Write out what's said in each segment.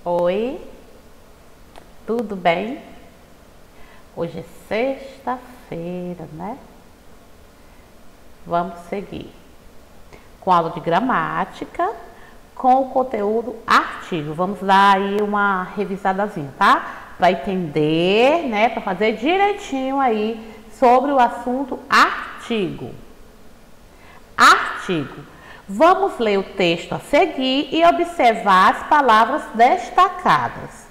Oi, tudo bem? Hoje é sexta-feira, né? Vamos seguir com a aula de gramática, com o conteúdo artigo. Vamos dar aí uma revisadazinha, tá? Para entender, né? Para fazer direitinho aí sobre o assunto artigo. Artigo. Vamos ler o texto a seguir e observar as palavras destacadas.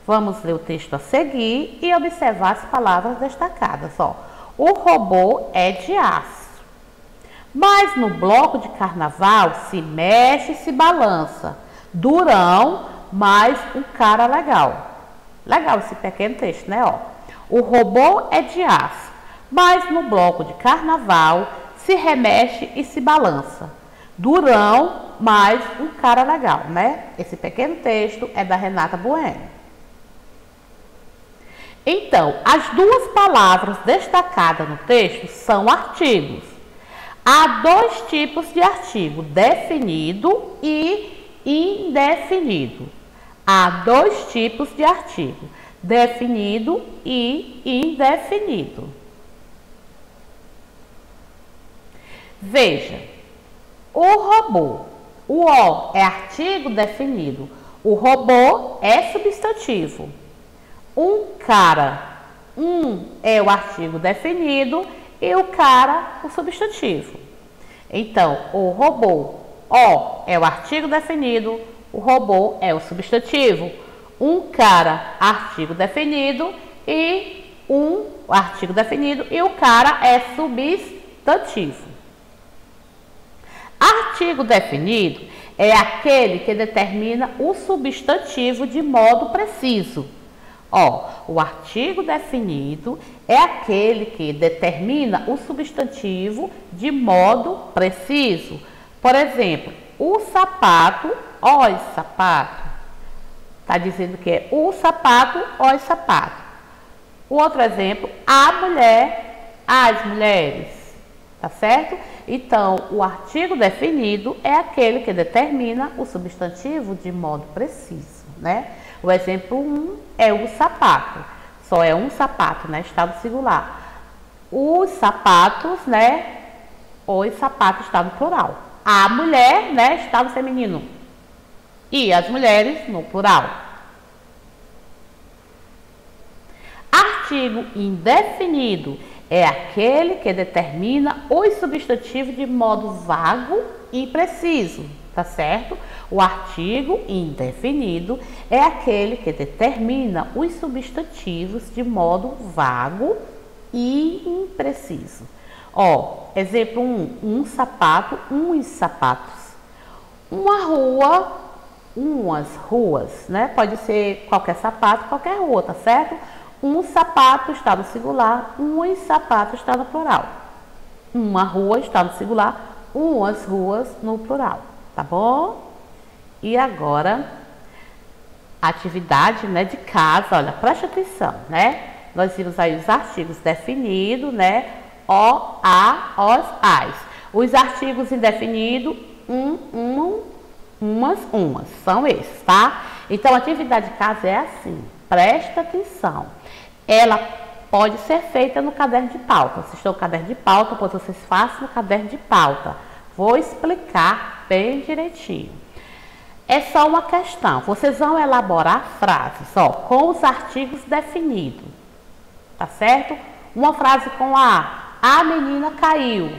Vamos ler o texto a seguir e observar as palavras destacadas. Ó, o robô é de aço, mas no bloco de carnaval se mexe e se balança. Durão, mas um cara legal. Legal esse pequeno texto, né? Ó, o robô é de aço, mas no bloco de carnaval se remexe e se balança. Durão, mas um cara legal, né? Esse pequeno texto é da Renata Bueno. Então, as duas palavras destacadas no texto são artigos. Há dois tipos de artigo, definido e indefinido. Há dois tipos de artigo, definido e indefinido. Veja. O robô, o O é artigo definido, o robô é substantivo. Um cara, é o artigo definido e o cara o substantivo. Então, o robô, O é o artigo definido, o robô é o substantivo. Um cara, artigo definido e artigo definido e o cara é substantivo. Artigo definido é aquele que determina o substantivo de modo preciso. Ó, o artigo definido é aquele que determina o substantivo de modo preciso. Por exemplo, o sapato, os sapato. Está dizendo que é o sapato, os sapato. O outro exemplo, a mulher, as mulheres. Tá certo? Então, o artigo definido é aquele que determina o substantivo de modo preciso, né? O exemplo 1 é o sapato. Só é um sapato, né? Estado singular. Os sapatos, né? Os sapatos, estado plural. A mulher, né? Estado feminino. E as mulheres, no plural. Artigo indefinido é aquele que determina os substantivos de modo vago e impreciso, tá certo? O artigo indefinido é aquele que determina os substantivos de modo vago e impreciso. Ó, exemplo 1, sapato, uns sapatos. Uma rua, umas ruas, né? Pode ser qualquer sapato, qualquer rua, tá certo? Um sapato está no singular, uns sapatos está no plural. Uma rua está no singular, umas ruas no plural, tá bom? E agora, atividade, né, de casa, olha, preste atenção, né? Nós vimos aí os artigos definidos, né? O, a, os, as. Os artigos indefinidos, umas, são esses, tá? Então, a atividade de casa é assim, presta atenção. Ela pode ser feita no caderno de pauta. Se estou no caderno de pauta, pois vocês façam no caderno de pauta. Vou explicar bem direitinho. É só uma questão. Vocês vão elaborar frases, ó, com os artigos definidos. Tá certo? Uma frase com a menina caiu.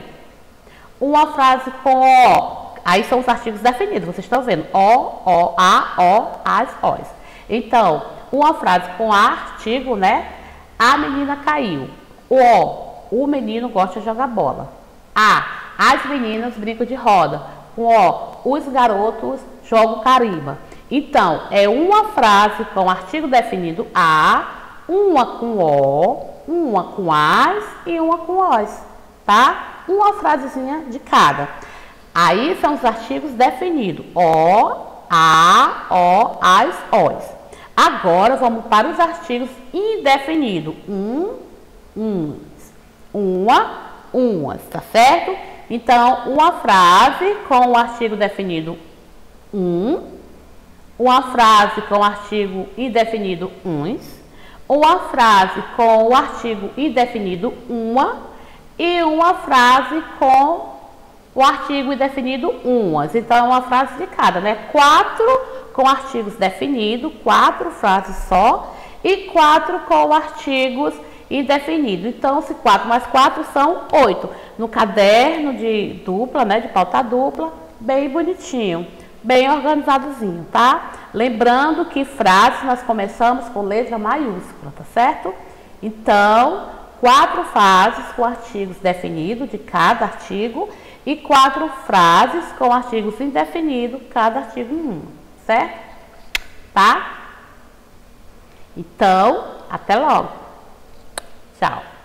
Uma frase com o, aí são os artigos definidos, vocês estão vendo. O, as, os. Então, uma frase com artigo, né? A menina caiu. O menino gosta de jogar bola. As meninas brincam de roda. Os garotos jogam carimba. Então, é uma frase com artigo definido uma com o, uma com as e uma com os, tá? Uma frasezinha de cada. Aí são os artigos definidos. As, os. Agora, vamos para os artigos indefinidos. Umas, tá certo? Então, uma frase com o artigo definido uma frase com o artigo indefinido uns, uma frase com o artigo indefinido uma e uma frase com o artigo indefinido umas. Então, é uma frase de cada, né? 4 com artigos definidos, 4 frases só, e 4 com artigos indefinidos. Então, se 4 mais 4 são 8. No caderno de dupla, né? De pauta dupla, bem bonitinho, bem organizadozinho, tá? Lembrando que frases nós começamos com letra maiúscula, tá certo? Então, 4 frases com artigos definidos de cada artigo e 4 frases com artigos indefinidos, cada artigo em um, certo? Tá? Então, até logo. Tchau.